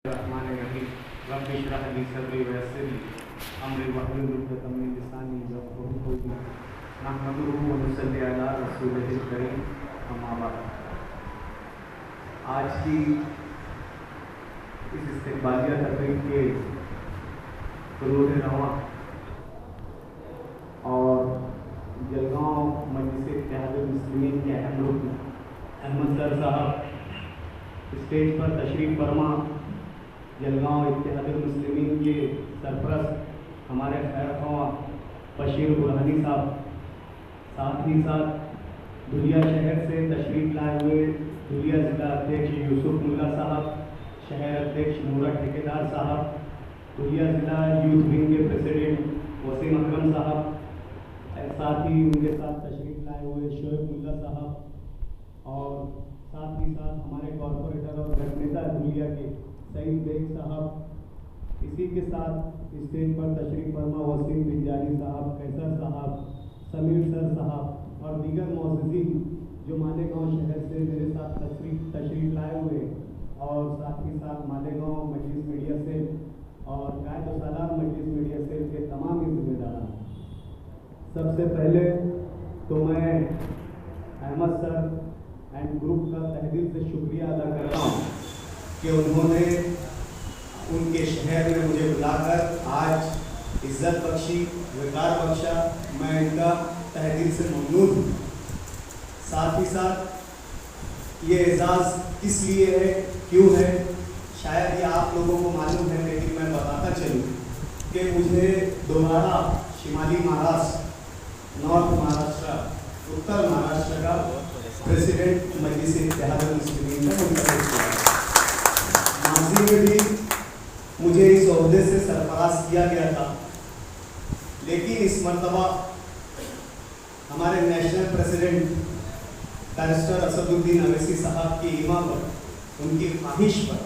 الرحمن الرحیم رب اشرح لی صدری ویسر لی امری واحلل عقدۃ من لسانی یفقهوا قولی نحمده ونصلی علی رسولہ الکریم اما بعد. آج کی اس استقبالیہ تقریب کے حضور رواں اور جلگاؤں مجلس اتحاد المسلمین کے اہم رکن احمد سر صاحب اسٹیج پر تشریف فرما، جلگاؤں اتحاد المسلمین کے سرپرست ہمارے خیر خواہ بشیر برہانی صاحب، ساتھ ہی ساتھ دھلیا شہر سے تشریف لائے ہوئے دھلیا ضلع ادھیکش یوسف ملا صاحب، شہر ادھیکش نورا ٹھیکیدار صاحب، دھلیا ضلع یوتھ ونگ کے پریزیڈنٹ وسیم اکرم صاحب، ساتھ ہی ان کے ساتھ تشریف لائے ہوئے شعیب ملا صاحب، اور ساتھ ہی ساتھ ہمارے کارپوریٹر اور نیتا دھلیا کے سعید بیگ صاحب. اسی کے ساتھ اسٹیج پر تشریف فرما وسیم بنجاری صاحب، قیصر صاحب، سمیر سر صاحب اور دیگر معززین جو مالیگاؤں شہر سے میرے ساتھ تشریف لائے ہوئے، اور ساتھ ہی ساتھ مالیگاؤں مجلس میڈیا سے اور قائد و سالار مجلس میڈیا سے کے تمام ہی ذمہ داران. سب سے پہلے تو میں احمد سر اینڈ گروپ کا تہ دل سے شکریہ ادا کرتا ہوں کہ انہوں نے ان کے شہر میں مجھے بلا کر آج عزت بخشی، وقار بخشا. میں ان کا تہ دل سے ممنون ہوں. ساتھ ہی ساتھ یہ اعزاز کس لیے ہے، کیوں ہے، شاید یہ آپ لوگوں کو معلوم ہے، لیکن میں بتاتا چلوں کہ مجھے دوبارہ شمالی مہاراشٹر، نارتھ مہاراشٹر، اتر مہاراشٹر کا پریزیڈنٹ مجلس اتحاد المسلمین کا منتخب کیا. ماضی میں بھی مجھے اس عہدے سے سرفراز کیا گیا تھا، لیکن اس مرتبہ ہمارے نیشنل پریزیڈنٹ بیرسٹر اسد الدین اویسی صاحب کی ایما پر، ان کی خواہش پر،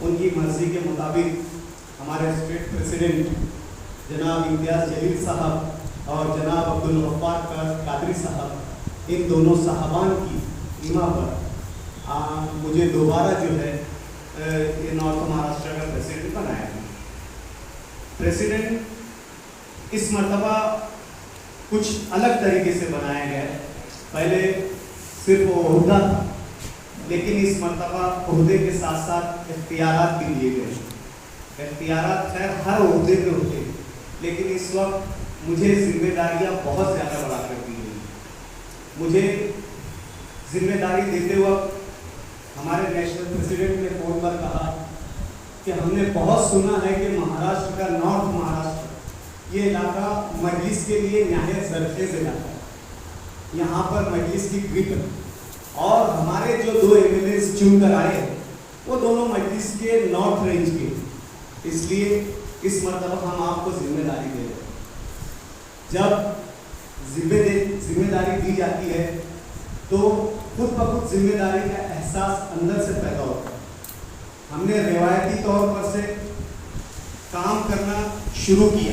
ان کی مرضی کے مطابق ہمارے اسٹیٹ پریزیڈنٹ جناب امتیاز جلیل صاحب اور جناب عبدالغفار قادری صاحب، ان دونوں صاحبان کی ایما پر مجھے دوبارہ جو ہے یہ نارتھ مہاراشٹر کا پریزیڈنٹ بنایا گیا. پریزیڈنٹ اس مرتبہ کچھ الگ طریقے سے بنایا گیا ہے. پہلے صرف وہ عہدہ تھا، لیکن اس مرتبہ عہدے کے ساتھ ساتھ اختیارات بھی دیے گئے. اختیارات خیر ہر عہدے پہ ہوتے ہیں، لیکن اس وقت مجھے ذمہ داریاں بہت زیادہ بڑھا کر دی گئی. مجھے ذمہ داری دیتے وقت ہمارے نیشنل پریزیڈنٹ نے فون پر کہا کہ ہم نے بہت سنا ہے کہ مہاراشٹر کا، نارتھ مہاراشٹر، یہ علاقہ مجلس کے لیے نہایت زرخیز علاقہ ہے. یہاں پر مجلس کی گرپ ہے، اور ہمارے جو دو ایم ایل ایز چن کر آئے ہیں وہ دونوں مجلس کے نارتھ رینج کے. اس لیے اس مرتبہ ہم آپ کو ذمہ داری دے رہے ہیں. جب ذمہ داری دی جاتی ہے تو خود بخود ذمہ داری کا احساس اندر سے پیدا ہوتا ہے. ہم نے روایتی طور پر سے کام کرنا شروع کیا،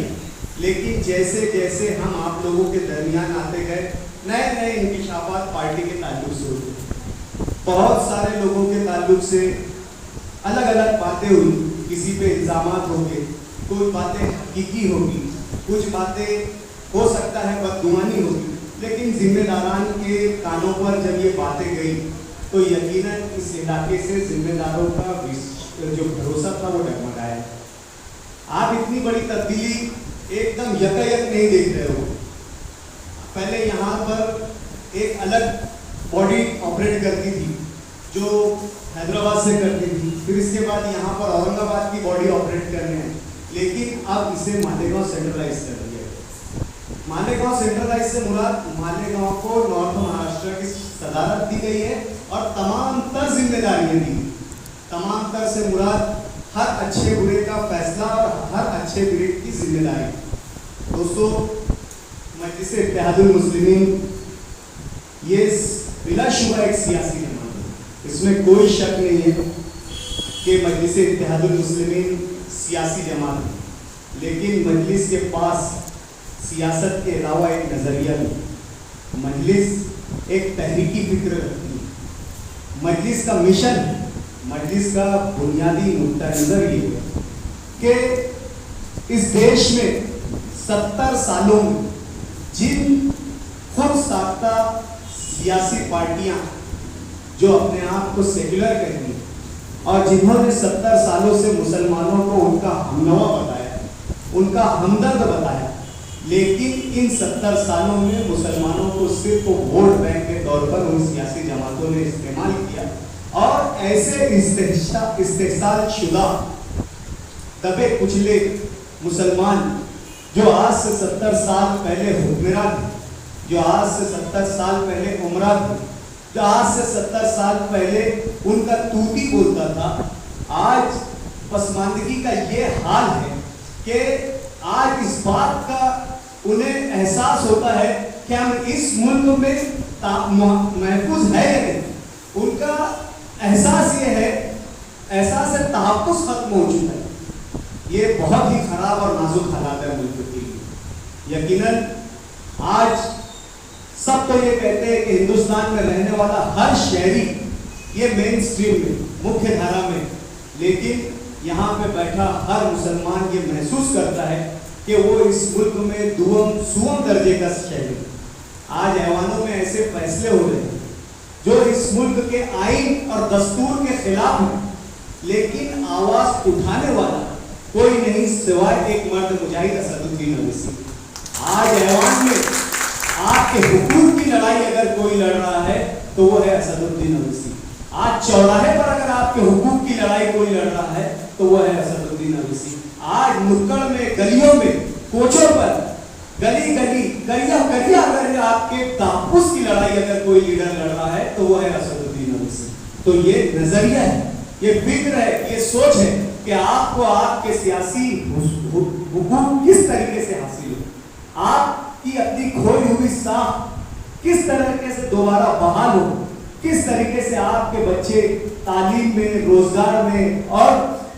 لیکن جیسے جیسے ہم آپ لوگوں کے درمیان آتے گئے، نئے نئے انکشافات پارٹی کے تعلق سے ہوتے. بہت سارے لوگوں کے تعلق سے الگ الگ باتیں ہوئی. کسی پہ الزامات ہوں گے، کچھ باتیں حقیقی ہوگی، کچھ باتیں ہو سکتا ہے بدگمانی ہوگی، لیکن ذمہ داران کے کانوں پر جب یہ باتیں گئی تو یقیناً اس علاقے سے ذمہ داروں کا جو بھروسہ تھا وہ ڈگمگایا. آپ اتنی بڑی تبدیلی ایک دم یکایک نہیں دیکھ رہے ہو. پہلے یہاں پر ایک الگ باڈی آپریٹ کرتی تھی جو حیدرآباد سے کرتی تھی، پھر اس کے بعد یہاں پر اورنگ آباد کی باڈی آپریٹ کرنے ہیں، لیکن اب اسے مالیگاؤں سینٹرلائز کر دیا. مالیگاؤں سینٹرلائز سے مراد مالیگاؤں کو نارتھ مہاراشٹر کی صدارت دی گئی ہے اور تمام تر ذمہ داریاں دی. تمام تر سے مراد ہر اچھے برے کا فیصلہ اور ہر اچھے برے کی ذمہ داری. دوستو، مجلس اتحاد المسلمین یہ بلا شبہ ایک سیاسی جماعت ہے. اس میں کوئی شک نہیں ہے کہ مجلس اتحاد المسلمین سیاسی جماعت ہے، لیکن مجلس کے پاس سیاست کے علاوہ ایک نظریہ ہے. مجلس ایک تحریکی فکر رکھتی ہے. مجلس کا مشن मजलिस का बुनियादी नुक्ता नज़र ये है कि इस देश में 70 सालों में जिन खुद साख्ता सियासी पार्टियां जो अपने आप को सेक्युलर कहती हैं और जिन्होंने 70 सालों से मुसलमानों को उनका हमनवा बताया, उनका हमदर्द बताया, लेकिन इन 70 सालों में मुसलमानों को सिर्फ वोट बैंक के तौर पर उन सियासी जमातों ने इस्तेमाल किया और ऐसे इस्तेहसाल शुदा दबे कुचले मुसलमान जो आज से 70 साल पहले हुक्मरान थे, जो आज से 70 साल पहले उमरा थे, जो आज से 70 साल पहले उनका तूती बोलता था, आज पसमानदगी का ये हाल है कि आज इस बात का उन्हें एहसास होता है कि हम इस मुल्क में महफूज है या नहीं। उनका एहसास ये है, एहसास तहफ़्फ़ुज़ खत्म हो चुका है। ये बहुत ही खराब और नाजुक हालात है मुल्क के लिए। यकीनन आज सब तो ये कहते हैं कि हिंदुस्तान में रहने वाला हर शहरी ये मेन स्ट्रीम में, मुख्य धारा में, लेकिन यहाँ पे बैठा हर मुसलमान ये महसूस करता है कि वो इस मुल्क में दुअम सुअम दर्जे का शहरी। आज ऐवानों में ऐसे फैसले हो रहे हैं जो इस मुल्क के आइन और दस्तूर के खिलाफ है, लेकिन आवाज उठाने वाला कोई नहीं सिवाय एक मर्द मुजाहिद असदुद्दीन ओवैसी। आज ऐवान में आपके हुकूक की लड़ाई अगर कोई लड़ रहा है तो वो है असदुद्दीन ओवैसी। आज चौराहे पर अगर आपके हुकूक की लड़ाई कोई लड़ रहा है तो वो है असदुद्दीन ओवैसी। आज नुक्कड़ में, गलियों में, कोचों पर, गली गली, करिया करिया अगर आपके तहफ़्फ़ुज़ की लड़ाई अगर कोई लीडर लड़ रहा है तो वो है असदुद्दीन ओवैसी। तो ये नजरिया है, ये फिक्र है, ये सोच है कि आपको आपके सियासी हुकूक किस तरीके से हासिल हो, आपकी अपनी खोई हुई साख किस तरीके से दोबारा बहाल हो, किस तरीके से आपके बच्चे तालीम में, रोजगार में और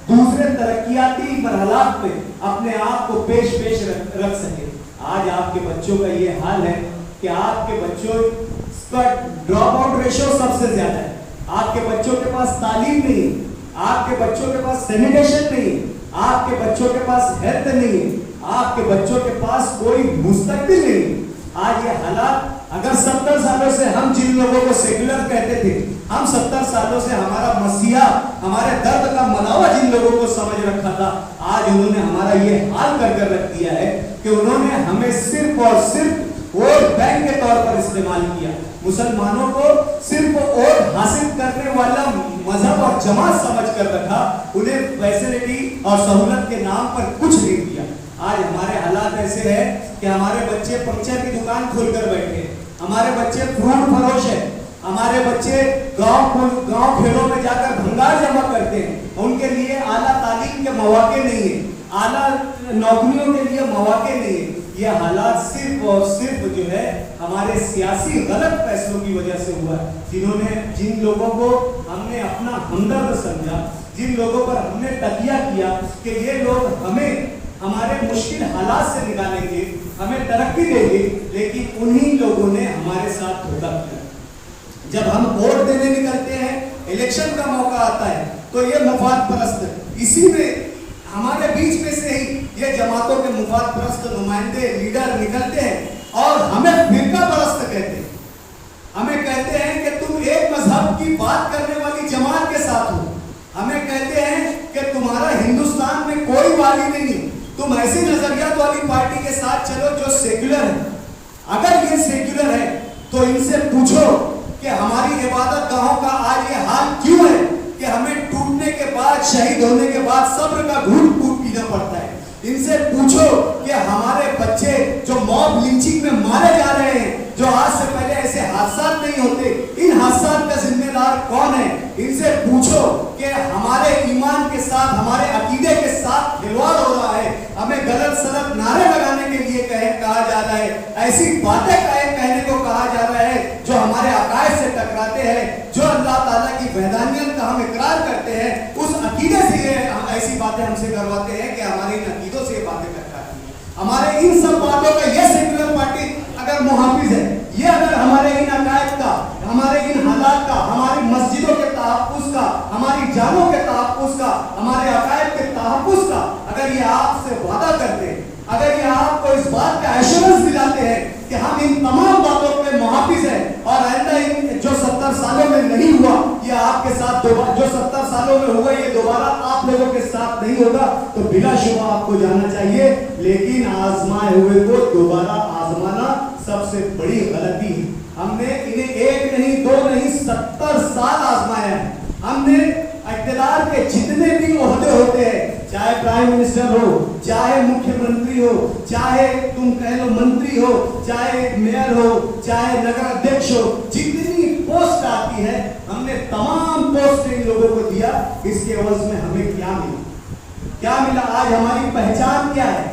दूसरे तरक्याती मरहलात में अपने आप को पेश रख सके। आज आपके बच्चों का ये हाल है कि आपके बच्चों का ड्रॉप आउट रेशियो सबसे ज्यादा है। आपके बच्चों के पास तालीम नहीं, आपके बच्चों के पास सैनिटेशन नहीं, आपके बच्चों के पास हेल्थ नहीं, आपके बच्चों के पास कोई मुस्तकबिल नहीं। आज ये हालात, अगर 70 सालों से हम जिन लोगों को सेक्युलर कहते थे, हम 70 सालों से हमारा मसीहा, हमारे दर्द का मलावा जिन लोगों को समझ रखा था, आज उन्होंने हमारा ये हाल कर रख दिया है कि उन्होंने हमें सिर्फ और सिर्फ वोट बैंक के तौर पर इस्तेमाल किया। मुसलमानों को सिर्फ वोट हासिल करने वाला मजहब और जमात समझ कर रखा, उन्हें फैसिलिटी और सहूलत के नाम पर कुछ नहीं दिया। आज हमारे हालात ऐसे हैं कि हमारे बच्चे पंक्चर की दुकान खोलकर बैठे, हमारे बच्चे फ्रूट फरोश है, हमारे बच्चे गांव खेलों में जाकर भंगार जमा करते हैं। उनके लिए आला तालीम के मौके नहीं है, आला नौकरियों के लिए मौके नहीं है। ये हालात सिर्फ और सिर्फ जो है हमारे सियासी गलत फैसलों की वजह से हुआ है। जिन लोगों को हमने अपना हमदर्द समझा, जिन लोगों पर हमने तकिया किया कि ये लोग हमें हमारे मुश्किल हालात से निकालेंगे, हमें तरक्की देंगे, लेकिन उन्हीं लोगों ने हमारे साथ धोखा किया। जब हम वोट देने निकलते हैं, इलेक्शन का मौका आता है, तो ये मुफाद परस्त, इसी में हमारे बीच में से ही ये जमातों के मुफाद परस्त नुमाइंदे लीडर निकलते हैं और हमें फिरका परस्त कहते हैं। हमें कहते हैं कि तुम एक मजहब की बात करने वाली जमात के साथ हो। हमें कहते हैं कि तुम्हारा हिंदुस्तान में कोई वाली नहीं है, तुम ऐसी नजरियात वाली पार्टी के साथ चलो जो सेक्युलर है। अगर ये सेक्युलर है तो इनसे पूछो कि हमारी इबादत गाहों का आज ये हाल क्यों है कि हमें टूटने के बाद, शहीद होने के बाद सब्र का घूंट पीना पड़ता है। इनसे पूछो कि हमारे बच्चे जो मॉब लिंचिंग में मारे जा रहे हैं, जो आज से पहले ऐसे हादसा नहीं होते, इन हादसा का जिम्मेदार कौन है। इनसे पूछो कि हमारे ईमान के साथ, हमारे अकीदे के साथ खिलवाड़ हो रहा है, हमें गलत सलत नारे लगाने के लिए कहा जा रहा है, ऐसी बातें कहने को कहा जा रहा है जो हमारे अकायद से टकराते हैं, जो अल्लाह ताला की वहदानियत का हम इकरार करते हैं, उस अकीदे से ये ऐसी बातें हमसे करवाते हैं कि हमारे इन अकीदों से ये बातें टकराती हैं। हमारे इन सब बातों का ये सेक्युलर पार्टी अगर मुहाफिज है, ये अगर हमारे इन अकायद का, हमारे इन हालात का, हमारी मस्जिदों के तहफ़्फ़ुज़ का, हमारी जानों के तहफ़्फ़ुज़ का, हमारे अक़ायद के तहफ़्फ़ुज़ का अगर ये आपसे वादा करते हैं, अगर ये आपको इस बात का एश्योरेंस दिलाते हैं कि हम इन तमाम बातों पे मुहाफ़िज़ हैं और आइंदा इन जो 70 सालों में नहीं हुआ ये आपके साथ दोबारा, जो 70 सालों में हुआ ये दोबारा आप लोगों के साथ नहीं होगा, तो बिलाशुबा आपको जाना चाहिए। लेकिन आजमाए हुए को दोबारा आजमाना सबसे बड़ी गलती है। हमने इन्हें एक नहीं, दो नहीं, 70 साल आजमाया है। हमने इक़्तिदार के जितने भी ओहदे होते हैं, चाहे प्राइम मिनिस्टर हो, चाहे मुख्यमंत्री हो, चाहे तुम कह लो मंत्री हो, चाहे मेयर हो, चाहे नगर अध्यक्ष हो, जितनी पोस्ट आती है हमने तमाम पोस्ट इन लोगों को दिया। इसके एवज में हमें क्या मिला? क्या मिला? आज हमारी पहचान क्या है?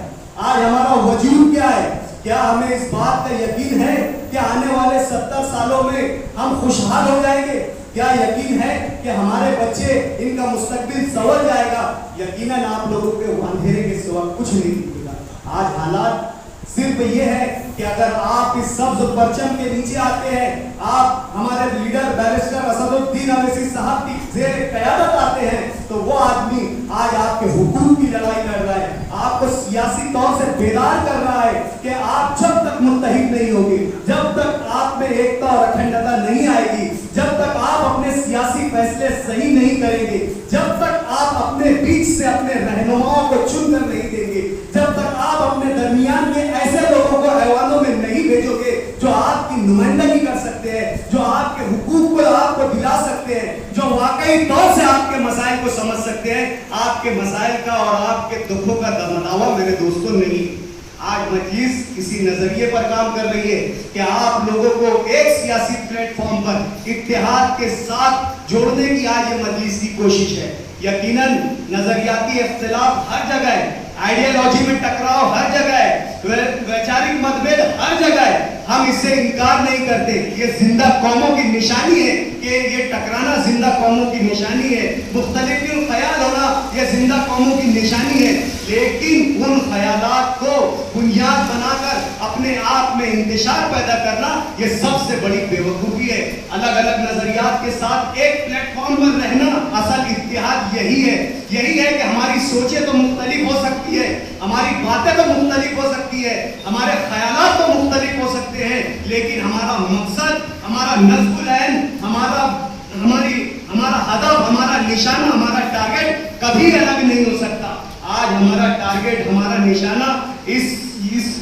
आज हमारा वजूद क्या है? क्या हमें इस बात का यकीन है कि आने वाले 70 सालों में हम खुशहाल हो जाएंगे? क्या यकीन है कि हमारे बच्चे, इनका मुस्तकबिल संवर जाएगा? यकीनन आप लोगों के अंधेरे के सिवा कुछ नहीं दिखेगा। आज हालात सिर्फ ये है कि अगर आप इस सब्ज परचम के नीचे आते हैं, आप हमारे लीडर बैरिस्टर असदुद्दीन अवैसी साहब की ज़ेर क़यादत आते हैं, तो वो आदमी आज आपके हुकूक की लड़ाई लड़ रहा है, आपको सियासी तौर से बेदार कर रहा है कि आप जब तक मुत्तहिद नहीं होंगे, जब तक आप में एकता और अखंडता नहीं आएगी, जब तक आप अपने सियासी फैसले सही नहीं करेंगे, जब तक आप अपने बीच से अपने रहनुमाओं को चुनकर नहीं देंगे, जब तक आप अपने दरमियान के ऐसे लोगों को ऐवानों में नहीं भेजोगे जो आपकी नुमाइंदगी कर सकते हैं, जो आपके हुकूक को आपको दिला सकते हैं, जो वाकई तौर से आपके मसाइल को समझ सकते हैं, आपके मसाइल का और आपके दुखों का दमदावा मेरे दोस्तों नहीं। आज मजलिस किसी नजरिए पर काम कर रही है कि आप लोगों को एक सियासी प्लेटफॉर्म पर इत्तेहाद के साथ जोड़ने की आज ये मजलिस की कोशिश है। यकीनन नजरियाती इख्तिलाफ हर जगह है, आइडियोलॉजी में टकराव हर जगह है, वैचारिक मतभेद हर जगह है, हम इससे इनकार नहीं करते। ये जिंदा कौमों की निशानी है कि ये टकराना जिंदा कौमों की निशानी है, मुख्तलिफिन ख्याल होना ये जिंदा कौमों की निशानी है। लेकिन उन ख्यालात को बुनियाद बनाकर अपने आप में इंतशार पैदा करना ये सबसे बड़ी बेवकूफ़ी है। अलग अलग नजरियात के साथ एक प्लेटफॉर्म पर रहना असल इत्तेहाद यही है। यही है कि हमारी सोचें तो मुख्तलिफ हो सकती है, हमारी बातें तो मुख्तलिफ हो सकती है, हमारे ख्यालात तो मुख्तलिफ हो सकते हैं, लेकिन हमारा मकसद, हमारा नज़्मुल ऐन, हमारा हदफ, हमारा निशाना, हमारा टारगेट कभी अलग नहीं हो सकता। आज हमारा टारगेट, हमारा निशाना इस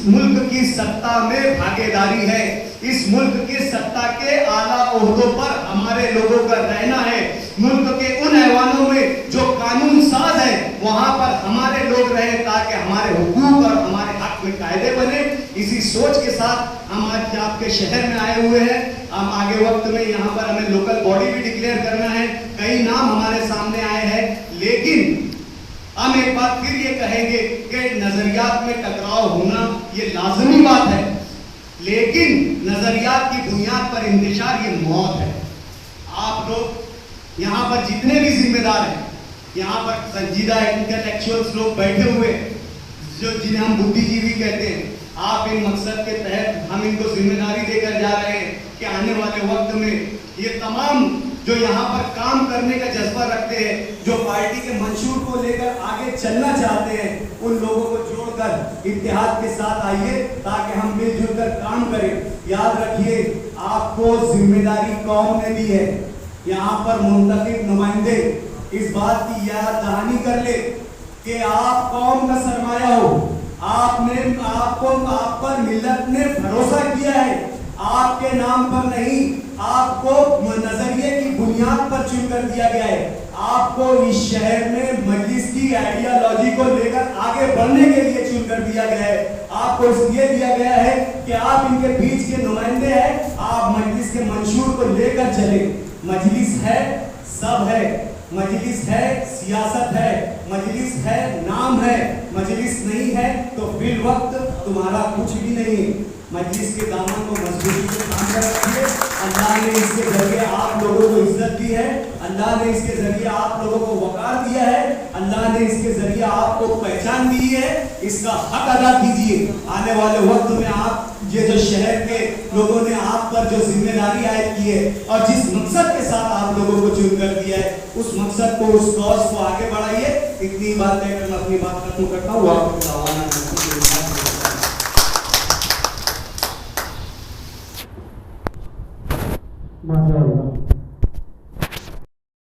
मुल्क की सत्ता में भागीदारी है, इस मुल्क की सत्ता के आला ओहदों पर हमारे लोगों का रहना है, मुल्क के उन ऐवानों में जो कानून साज है वहां पर हमारे लोग रहे ताकि हमारे हुकूक और हमारे हक में कायदे बने। इसी सोच के साथ हम आज आपके शहर में आए हुए हैं। हम आगे वक्त में यहाँ पर हमें लोकल बॉडी भी डिक्लेयर करना है, कई नाम हमारे सामने आए हैं, लेकिन हम एक बात फिर ये कहेंगे कि नजरियात में टकराव होना ये लाजमी बात है, लेकिन नजरियात की बुनियाद पर इंतशार ये मौत है। आप लोग यहाँ पर जितने भी जिम्मेदार हैं, यहाँ पर संजीदा इंटेलेक्चुअल्स लोग बैठे हुए जो जिन्हें हम बुद्धिजीवी कहते हैं, आप इन मकसद के तहत हम इनको जिम्मेदारी देकर जा रहे हैं कि आने वाले वक्त में ये तमाम जो यहाँ पर काम करने का जज्बा रखते हैं, जो पार्टी के मंशूर को लेकर आगे चलना चाहते हैं, उन लोगों को जोड़कर इत्तेहाद के साथ आइए ताकि हम मिलजुल कर काम करें। याद रखिए, आपको जिम्मेदारी कौम ने दी है। यहाँ पर मुंतखब नुमाइंदे इस बात की याद दहानी कर ले कि आप कौम का सरमाया हो, आप पर मिल्लत ने भरोसा किया है, आपके नाम पर नहीं, आपको नजरिए की बुनियाद पर चुनकर दिया गया है। आपको इस शहर में मजलिस की आइडियोलॉजी को लेकर आगे बढ़ने के लिए चुनकर दिया गया है। आपको इसलिए दिया गया है कि आप इनके बीच के नुमाइंदे हैं, आप मजलिस के मंशूर को लेकर चले। मजलिस है, सब है, मजलिस है, सियासत है, मजलिस है, नाम है, मजलिस नहीं है तो फिर वक्त तुम्हारा कुछ भी नहीं। मजलिस के दामन को मजबूती से थाम रखिए। अल्लाह ने इसके जरिए आप लोगों को इज्जत दी है, अल्लाह ने इसके जरिए आप लोगों को वकार दिया है, अल्लाह ने इसके जरिए आप आपको पहचान दी है, इसका हक अदा कीजिए। आने वाले वक्त में आप ये जो शहर के लोगों ने आप पर जो जिम्मेदारी आयद की है और जिस मकसद के साथ आप लोगों को चुन कर दिया है, उस मकसद को, उस कॉज को आगे बढ़ाइए। इतनी बात कहकर मैं अपनी बात खत्म करता हूँ। माशाअल्लाह।